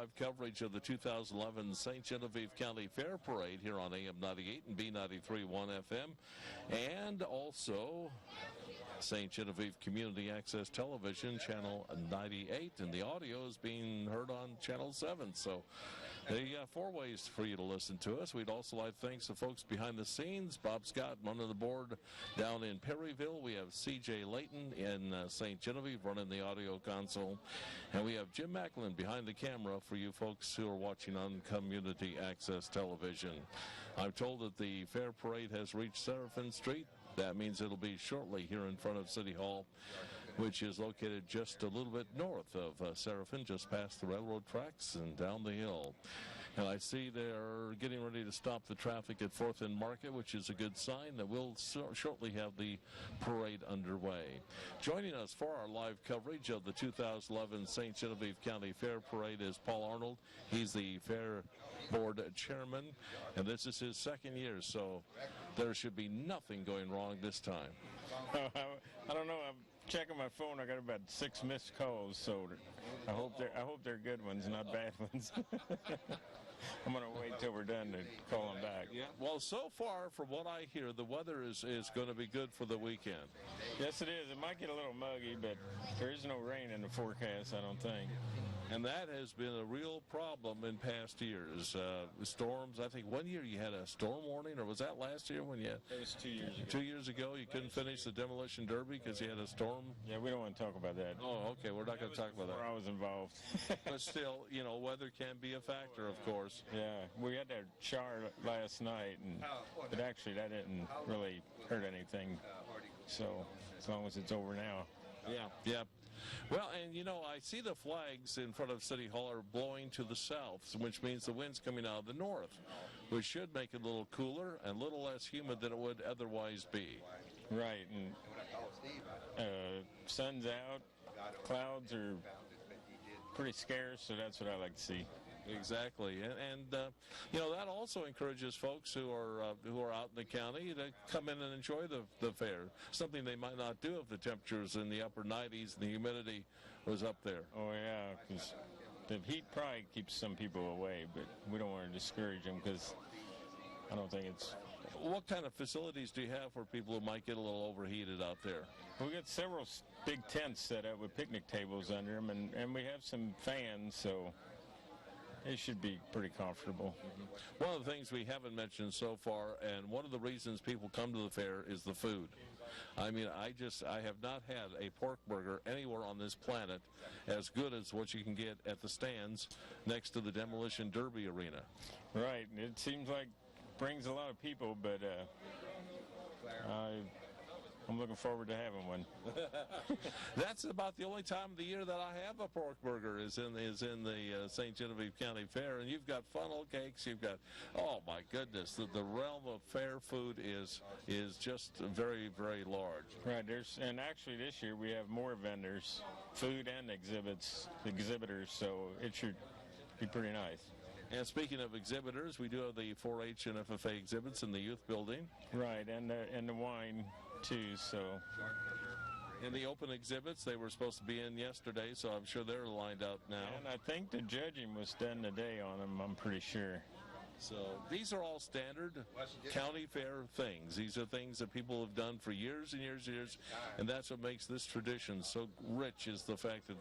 live coverage of the 2011 St. Genevieve County Fair Parade here on AM 98 and B93.1 FM, and also St. Genevieve Community Access Television, Channel 98, and the audio is being heard on Channel 7. So there you got 4 ways for you to listen to us. We'd also like to thank the folks behind the scenes. Bob Scott running the board down in Perryville. We have C.J. Layton in St. Genevieve running the audio console. And we have Jim Macklin behind the camera for you folks who are watching on Community Access Television. I'm told that the Fair Parade has reached Seraphim Street. That means it'll be shortly here in front of City Hall, which is located just a little bit north of Seraphim, just past the railroad tracks and down the hill. And I see they're getting ready to stop the traffic at 4th and Market, which is a good sign that we'll shortly have the parade underway. Joining us for our live coverage of the 2011 St. Genevieve County Fair Parade is Paul Arnold. He's the Fair Board Chairman, and this is his 2nd year, so there should be nothing going wrong this time. I don't know. I'm checking my phone. I got about 6 missed calls, so I hope they're good ones, not bad ones. I'm going to wait till we're done to call them back. Yeah. Well, so far, from what I hear, the weather is going to be good for the weekend. Yes, it is. It might get a little muggy, but there is no rain in the forecast, I don't think. And that has been a real problem in past years. Storms, I think one year you had a storm warning, or was that last year when you had? It was 2 years ago. 2 years ago, you couldn't finish the demolition derby because you had a storm? Yeah, we don't want to talk about that. Oh, okay, we're not going to talk about that. I was involved. But still, weather can be a factor, of course. Yeah, we had that shower last night, but actually that didn't really hurt anything. So, as long as it's over now. Yeah. Well, and I see the flags in front of City Hall are blowing to the south, which means the wind's coming out of the north, which should make it a little cooler and a little less humid than it would otherwise be. Right, and sun's out, clouds are pretty scarce, so that's what I like to see. Exactly, and that also encourages folks who are out in the county to come in and enjoy the fair. Something they might not do if the temperatures in the upper 90s and the humidity was up there. Oh yeah, because the heat probably keeps some people away, but we don't want to discourage them because I don't think it's. What kind of facilities do you have for people who might get a little overheated out there? We got several big tents set up with picnic tables under them, and we have some fans, so. It should be pretty comfortable. One of the things we haven't mentioned so far, and one of the reasons people come to the fair, is the food. I mean, I have not had a pork burger anywhere on this planet as good as what you can get at the stands next to the Demolition Derby arena. Right. It seems like it brings a lot of people, but I'm looking forward to having one. That's about the only time of the year that I have a pork burger is in the St. Genevieve County Fair, and you've got funnel cakes. You've got, oh my goodness, the realm of fair food is just very, very large. Right. And actually this year we have more vendors, food and exhibitors, so it should be pretty nice. And speaking of exhibitors, we do have the 4-H and FFA exhibits in the youth building. Right, and the wine too. So. And the open exhibits, they were supposed to be in yesterday, so I'm sure they're lined up now. And I think the judging was done today on them, I'm pretty sure. So these are all standard county fair things. These are things that people have done for years and years and years, and that's what makes this tradition so rich, is the fact that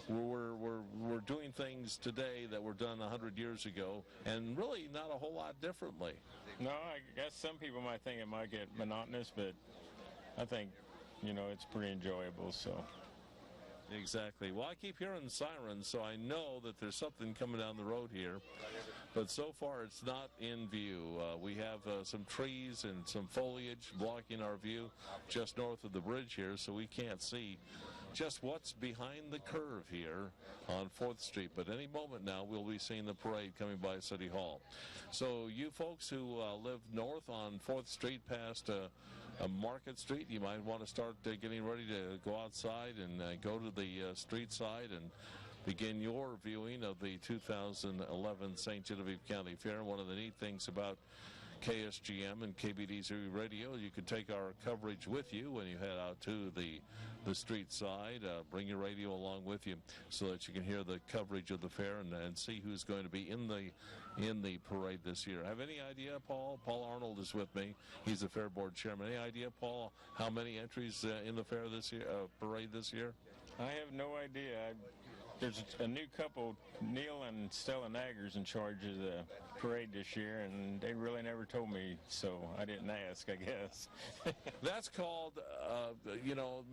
we're doing things today that were done 100 years ago, and really not a whole lot differently. No, I guess some people might think it might get monotonous, but I think, it's pretty enjoyable, so. Exactly. Well, I keep hearing sirens, so I know that there's something coming down the road here. But so far, it's not in view. We have some trees and some foliage blocking our view just north of the bridge here, so we can't see just what's behind the curve here on 4th Street. But any moment now, we'll be seeing the parade coming by City Hall. So you folks who live north on 4th Street past Market Street, you might want to start getting ready to go outside and go to the street side and begin your viewing of the 2011 St. Genevieve County Fair. One of the neat things about KSGM and KBDZ Radio. You can take our coverage with you when you head out to the street side. Bring your radio along with you so that you can hear the coverage of the fair and see who's going to be in the parade this year. Have any idea, Paul? Paul Arnold is with me. He's the fair board chairman. Any idea, Paul, how many entries in the fair this year, parade this year? I have no idea. There's a new couple, Neil and Stella Naggers, in charge of the parade this year, and they really never told me, so I didn't ask, I guess. That's called,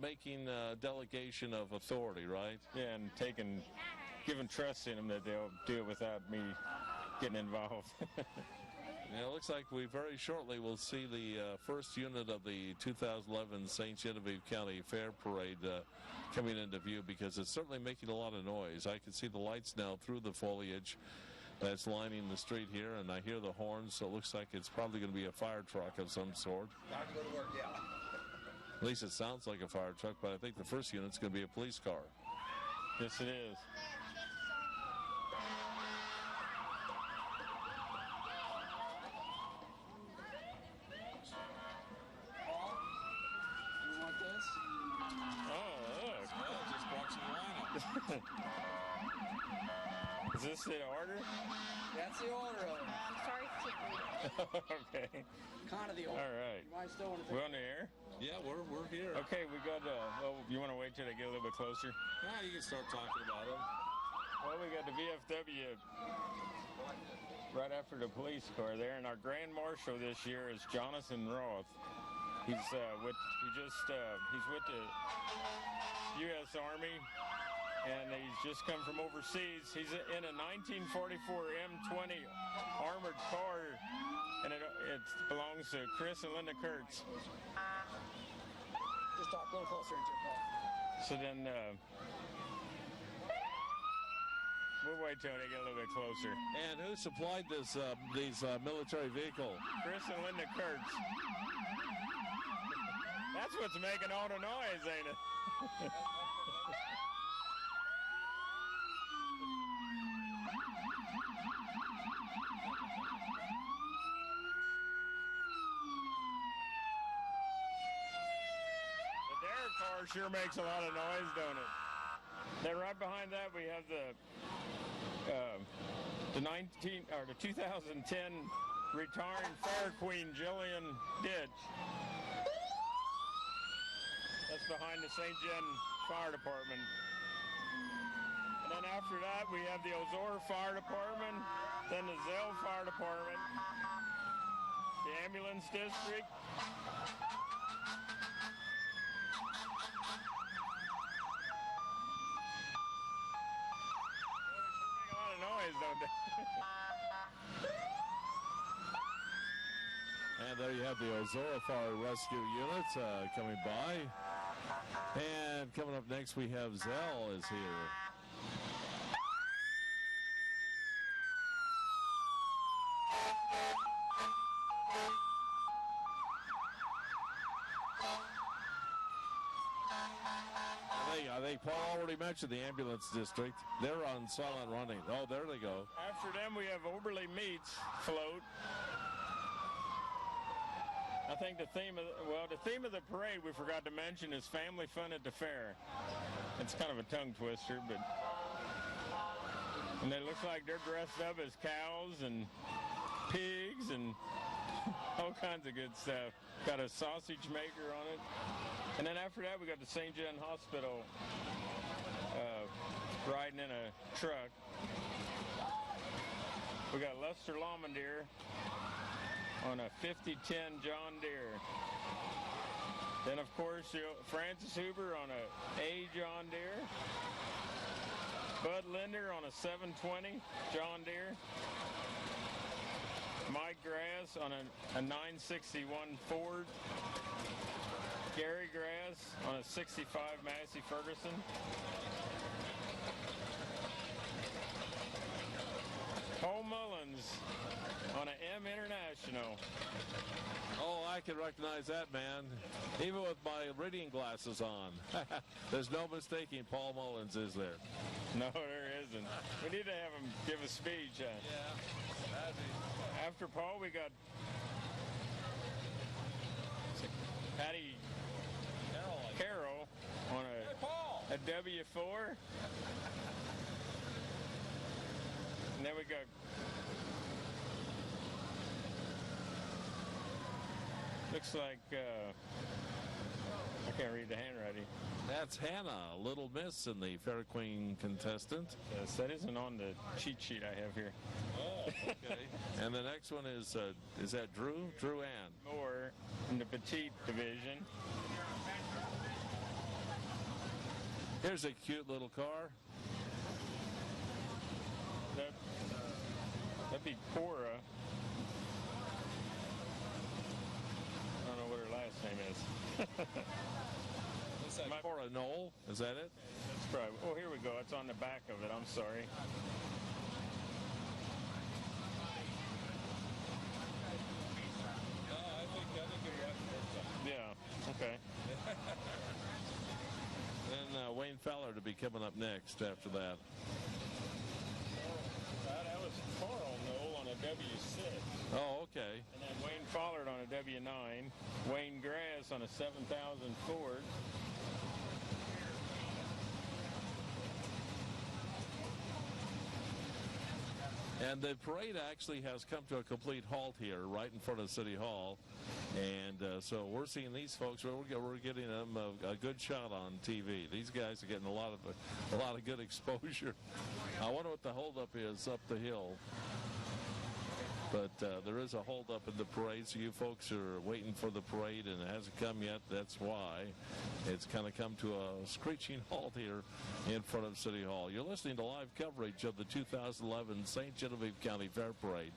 making a delegation of authority, right? Yeah, and giving trust in them that they'll do it without me getting involved. It looks like we very shortly will see the first unit of the 2011 St. Genevieve County Fair Parade coming into view, because it's certainly making a lot of noise. I can see the lights now through the foliage that's lining the street here, and I hear the horns, so it looks like it's probably going to be a fire truck of some sort. Time to go to work, yeah. At least it sounds like a fire truck, but I think the first unit's going to be a police car. Yes, it is. Is this the order? That's the order of it. Sorry to keep reading. Okay. Kind of the order. All right. You might still want to We're on the air? Yeah, we're here. Okay, we got, you want to wait till they get a little bit closer? Yeah, you can start talking about it. Well, we got the VFW right after the police car there, and our Grand Marshal this year is Jonathan Roth. He's with the U.S. Army, and he's just come from overseas. He's in a 1944 M20 armored car, and it belongs to Chris and Linda Kurtz. just talk a little closer into your phone. So then we'll wait till they get a little bit closer. And who supplied these military vehicles? Chris and Linda Kurtz. That's what's making all the noise, ain't it? The Derek car sure makes a lot of noise, don't it? Then right behind that we have the 2010 retiring Fire Queen Jillian Ditch. That's behind the St. Gen Fire Department. And then after that, we have the Ozora Fire Department, then the Zell Fire Department, the Ambulance District, a lot of noise, don't they? And there you have the Ozora Fire Rescue Unit coming by. And coming up next, we have Zell is here. I think Paul already mentioned the ambulance district. They're on silent running. Oh, there they go. After them, we have Oberly Meats float. I think the theme of the parade we forgot to mention is family fun at the fair. It's kind of a tongue twister, but and it looks like they're dressed up as cows and pigs and all kinds of good stuff. Got a sausage maker on it. And then after that, we got the St. John Hospital riding in a truck. We got Lester Lomandeer on a 5010 John Deere. Then, of course, Francis Huber on a John Deere. Bud Linder on a 720 John Deere. Mike Grass on a 961 Ford. Gary Grass on a 65 Massey Ferguson. Paul Mullins on an M International. Oh, I can recognize that, man. Even with my reading glasses on. There's no mistaking Paul Mullins is there. No, there isn't. We need to have him give a speech. Yeah. After Paul, we got Patty Carroll on a W4. And then we got looks like I can't read the handwriting. That's Hannah, Little Miss, in the Fair Queen contestant. Yes, that isn't on the cheat sheet I have here. Oh, okay. And the next one is that Drew? Drew Ann. More in the petite division. Here's a cute little car. That'd be Cora. I don't know what her last name is. Cora Knoll, is that it? That's probably. Oh, here we go. It's on the back of it. I'm sorry. Yeah. Okay. Then Wayne Fowler to be coming up next after that. That was Carl Knoll on a W6. Oh, okay. And then Wayne Fowler on a W9. Wayne Grass on a 7000 Ford. And the parade actually has come to a complete halt here right in front of City Hall. And so we're seeing these folks, we're getting them a good shot on TV. These guys are getting a lot of good exposure. I wonder what the holdup is up the hill. But there is a holdup in the parade, so you folks are waiting for the parade, and it hasn't come yet. That's why it's kind of come to a screeching halt here in front of City Hall. You're listening to live coverage of the 2011 St. Genevieve County Fair Parade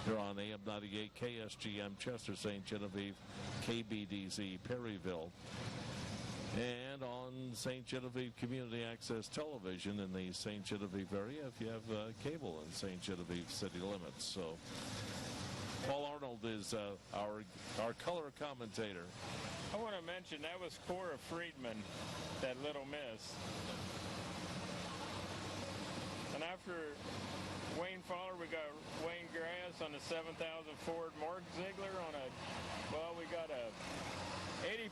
here on AM 98 KSGM Chester, St. Genevieve, KBDZ, Perryville, and on St. Genevieve Community Access Television in the St. Genevieve area if you have cable in St. Genevieve city limits. So Paul Arnold is our color commentator. I want to mention that was Cora Friedman, that Little Miss. And after Wayne Fowler, we got Wayne Grass on the 7000 Ford. Mark Ziegler on we got a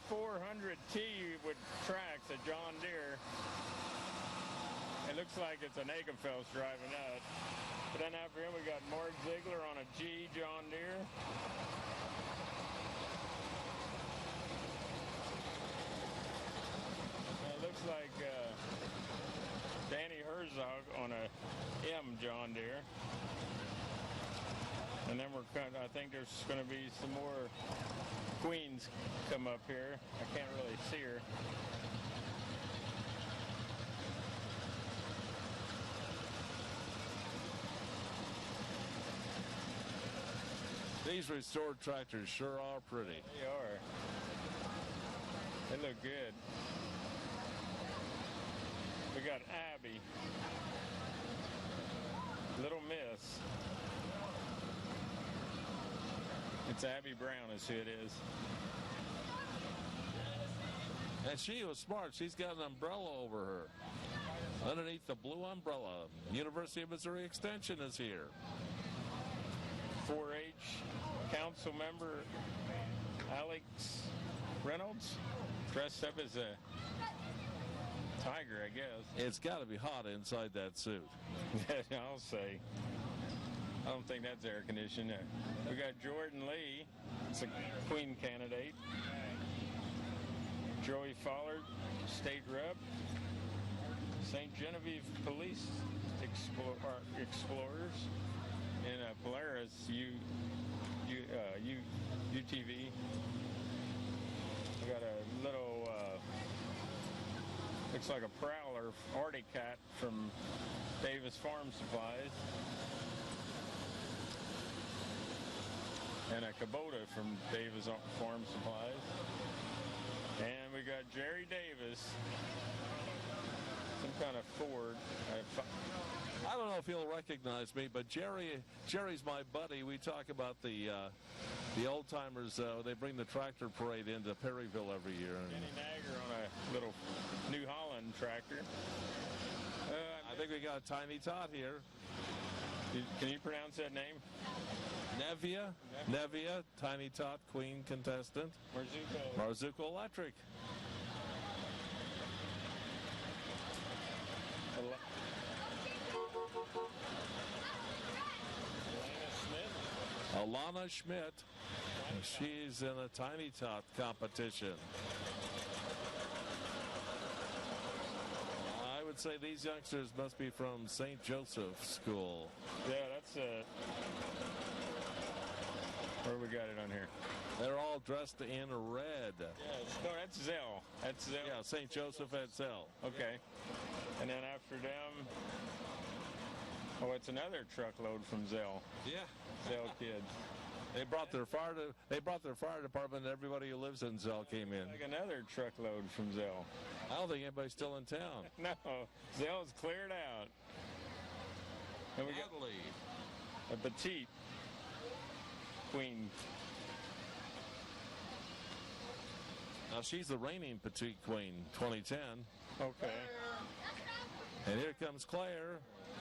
8400T with tracks at John Deere. It looks like it's an Egenfels driving that. But then after him, we got Mark Ziegler on a G John Deere. And it looks like Danny Herzog on a M John Deere. And then I think there's going to be some more Queens come up here. I can't really see her. These restored tractors sure are pretty. They are. They look good. We got Abby. Little Miss. It's Abby Brown is who it is. And she was smart. She's got an umbrella over her. Underneath the blue umbrella, University of Missouri Extension is here. 4-H council member Alex Reynolds, dressed up as a tiger, I guess. It's got to be hot inside that suit. I'll say. I don't think that's air conditioned. We got Jordan Lee, it's a Queen candidate. Joey Fowler, state rep. St. Genevieve Police Explorers. And Polaris UTV. We got a little, looks like a Prowler Arctic Cat from Davis Farm Supplies. And a Kubota from Davis Farm Supplies. And we got Jerry Davis, some kind of Ford. I don't know if he'll recognize me, but Jerry's my buddy. We talk about the old timers. They bring the tractor parade into Perryville every year. Kenny Nagger on a little New Holland tractor. I think we got Tiny Todd here. Can you pronounce that name? Nevia, Tiny Tot Queen contestant. Marzuko Electric. Alana Schmidt. She's in a Tiny Tot competition. I would say these youngsters must be from St. Joseph School. Yeah, that's where we got it on here. They're all dressed in red. Yeah, that's Zell. That's Zell. Yeah, St. Joseph at Zell. Okay. And then after them, it's another truckload from Zell. Yeah. Zell kids. They brought their fire department. Everybody who lives in Zell came in. Like another truckload from Zell. I don't think anybody's still in town. No, Zell's cleared out. And we got a petite queen. Now she's the reigning petite queen, 2010. Okay. And here comes Claire,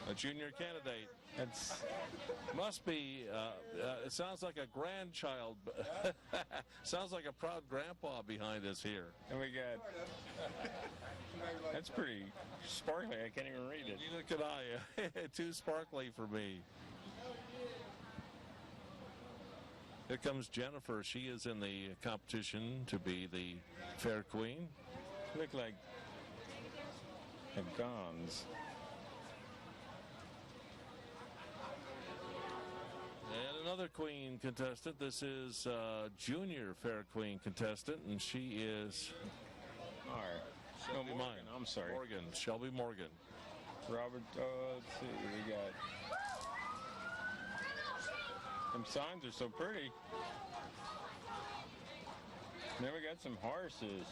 a junior candidate. Must be, it sounds like a grandchild. Sounds like a proud grandpa behind us here. And we got, that's pretty sparkly. I can't even read it. Neither could I. Too sparkly for me. Here comes Jennifer. She is in the competition to be the fair queen. Look like gons. And another queen contestant. This is junior fair queen contestant, and she is Morgan. I'm sorry. Morgan. Shelby Morgan. Robert, let's see, we got. Them signs are so pretty. Then we got some horses.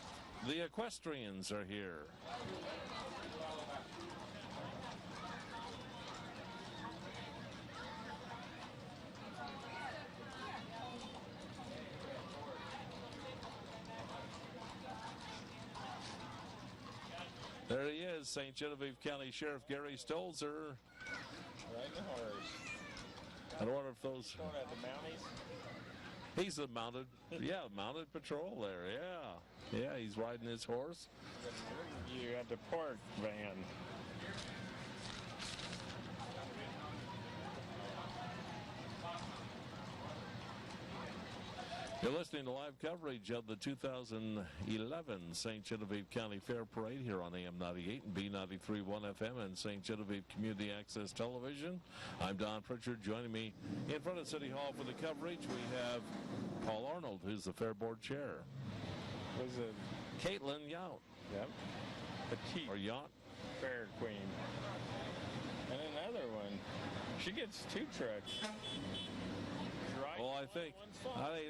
The equestrians are here. There he is, St. Genevieve County Sheriff Gary Stolzer. Riding the horse. I wonder if those... Going at the Mounties? He's a mounted patrol there, yeah. Yeah, he's riding his horse. You got the pork van. You're listening to live coverage of the 2011 St. Genevieve County Fair Parade here on AM 98 and B93.1 FM and St. Genevieve Community Access Television. I'm Don Pritchard. Joining me in front of City Hall for the coverage, we have Paul Arnold, who's the Fair Board Chair. Was it Caitlin Yount. Yep. Petite. Or Yount. Fair queen. And another one. She gets 2 trucks. Right. Well, I think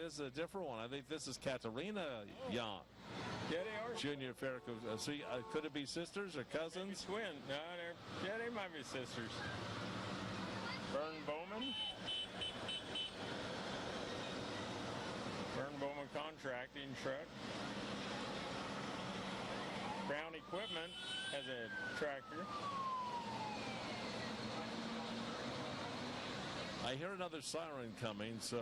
this is a different one. I think this is Katarina Yount. Yeah, they are. Junior Fair. Could it be sisters or cousins? Maybe twin. No, they might be sisters. Vern Bowman. Vern Bowman contracting truck. Brown Equipment has a tractor. I hear another siren coming, so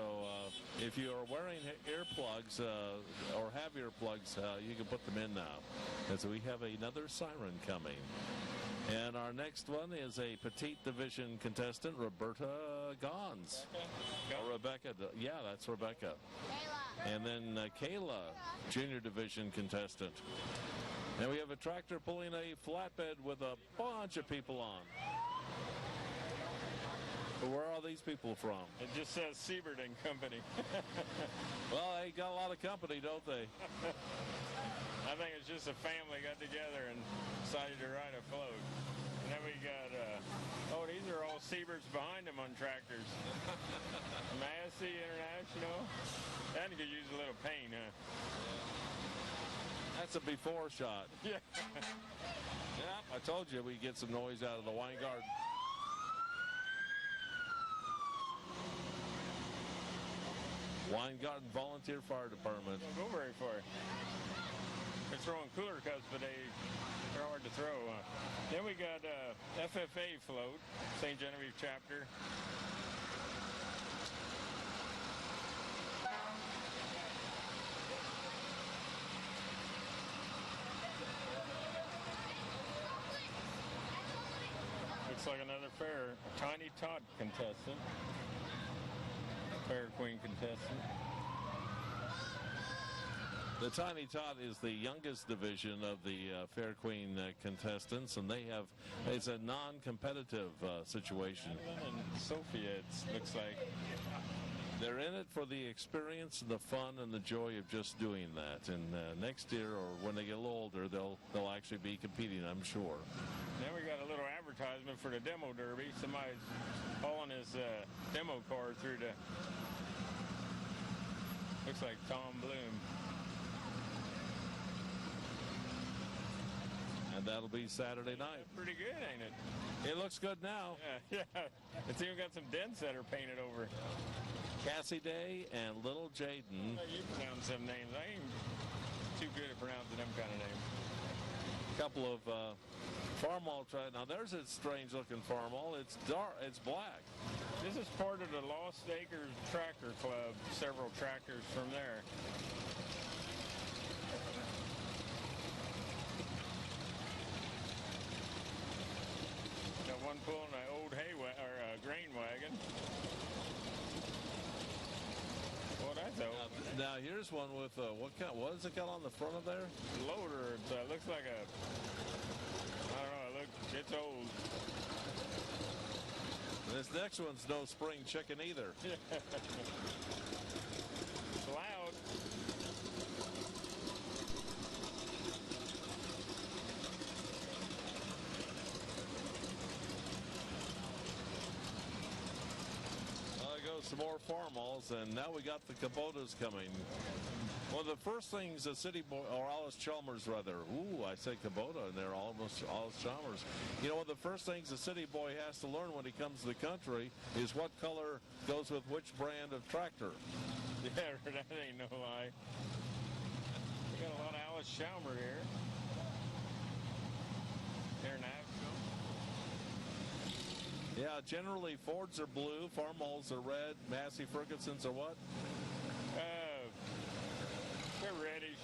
if you are wearing earplugs or have earplugs, you can put them in now. And so we have another siren coming. And our next one is a petite division contestant, Roberta Gons. Rebecca. Yeah, that's Rebecca. Kayla. And then Kayla, junior division contestant. And we have a tractor pulling a flatbed with a bunch of people on. Where are these people from? It just says Siebert and Company. Well, they got a lot of company, don't they? I think it's just a family got together and decided to ride a float. And then we got, these are all Sieberts behind them on tractors. Massey International. That could use a little paint, huh? That's a before shot. Yeah. Yeah, I told you we'd get some noise out of the wine garden. Weingarten Volunteer Fire Department. Don't go very far. They're throwing cooler cups, but they're hard to throw. Then we got FFA float, St. Genevieve chapter. Looks like another fair. Tiny Tot contestant. Fair Queen contestant. The Tiny Tot is the youngest division of the Fair Queen contestants, and it's a non-competitive situation. Madeline and Sophia, it looks like. They're in it for the experience and the fun and the joy of just doing that. And next year, or when they get a little older, they'll actually be competing, I'm sure. Then we got a little advertisement for the demo derby. Somebody's hauling his demo car through the. Looks like Tom Bloom. And that'll be Saturday night. Pretty good, ain't it? It looks good now. Yeah. It's even got some dents that are painted over. Cassie Day and Little Jaden. You pronounce some names. I ain't too good at pronouncing them kind of names. A couple of farmall now there's a strange looking farmall. It's dark. It's black. This is part of the Lost Acres Tractor Club. Several tractors from there. Got one pulling an old grain wagon. Well, that's old. Now here's one with what does it got on the front of there? Loader. It looks like a. I don't know. It's old. This next one's no spring chicken either. It's loud. Some more farmalls, and now we got the Kubotas coming. One of the first things the City Boy, or Alice Chalmers rather, I said Kubota, and they're almost Alice Chalmers. You know, one of the first things the City Boy has to learn when he comes to the country is what color goes with which brand of tractor. Yeah, that ain't no lie. We got a lot of Alice Chalmers here. International. Yeah, generally Fords are blue, Farmalls are red, Massey Ferguson's are what? They're reddish.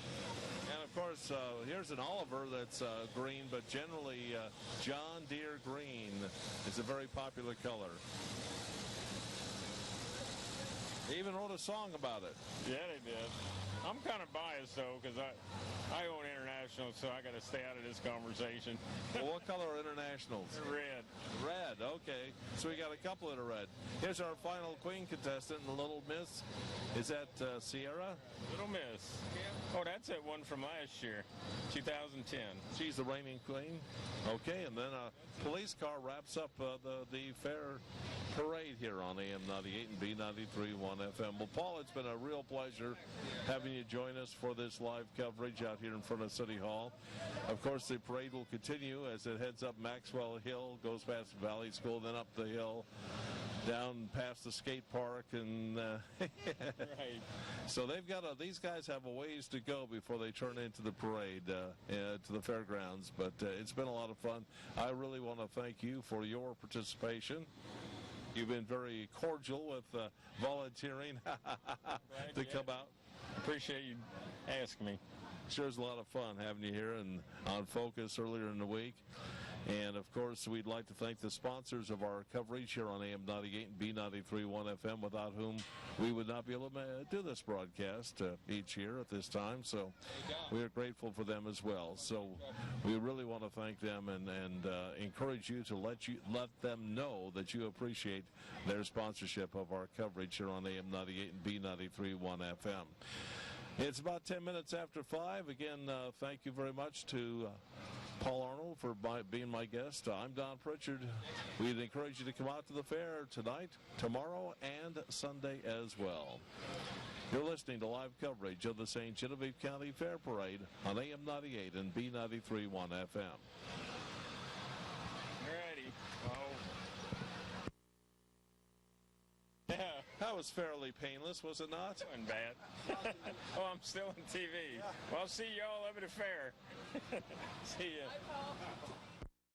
And of course, here's an Oliver that's green, but generally John Deere green is a very popular color. They even wrote a song about it. Yeah, they did. I'm kind of biased, though, because I own International, so I got to stay out of this conversation. Well, what color are Internationals? Red. Red, okay. So we got a couple that are red. Here's our final Queen contestant, the Little Miss. Is that Sierra? Little Miss. Oh, that's that one from last year, 2010. She's the reigning queen. Okay, and then a police car wraps up the fair parade here on AM 98 and B93.1 FM. Well, Paul, it's been a real pleasure having you join us for this live coverage out here in front of City Hall. Of course, the parade will continue as it heads up Maxwell Hill, goes past Valley School, then up the hill, down past the skate park, and Right. So these guys have a ways to go before they turn into the parade to the fairgrounds. But it's been a lot of fun. I really want to thank you for your participation. You've been very cordial with volunteering to come out. Appreciate you asking me. Sure, it's a lot of fun having you here and on Focus earlier in the week. And, of course, we'd like to thank the sponsors of our coverage here on AM 98 and B93.1 FM, without whom we would not be able to do this broadcast each year at this time. So we are grateful for them as well. So we really want to thank them and encourage you to let them know that you appreciate their sponsorship of our coverage here on AM 98 and B93.1 FM. It's about 10 minutes after 5. Again, thank you very much to Paul Arnold for being my guest. I'm Don Pritchard. We'd encourage you to come out to the fair tonight, tomorrow, and Sunday as well. You're listening to live coverage of the St. Genevieve County Fair Parade on AM 98 and B93.1 FM. Alrighty. Yeah. That was fairly painless, was it not? Wasn't bad. Oh, I'm still on TV. Well, I'll see y'all over the fair. See ya.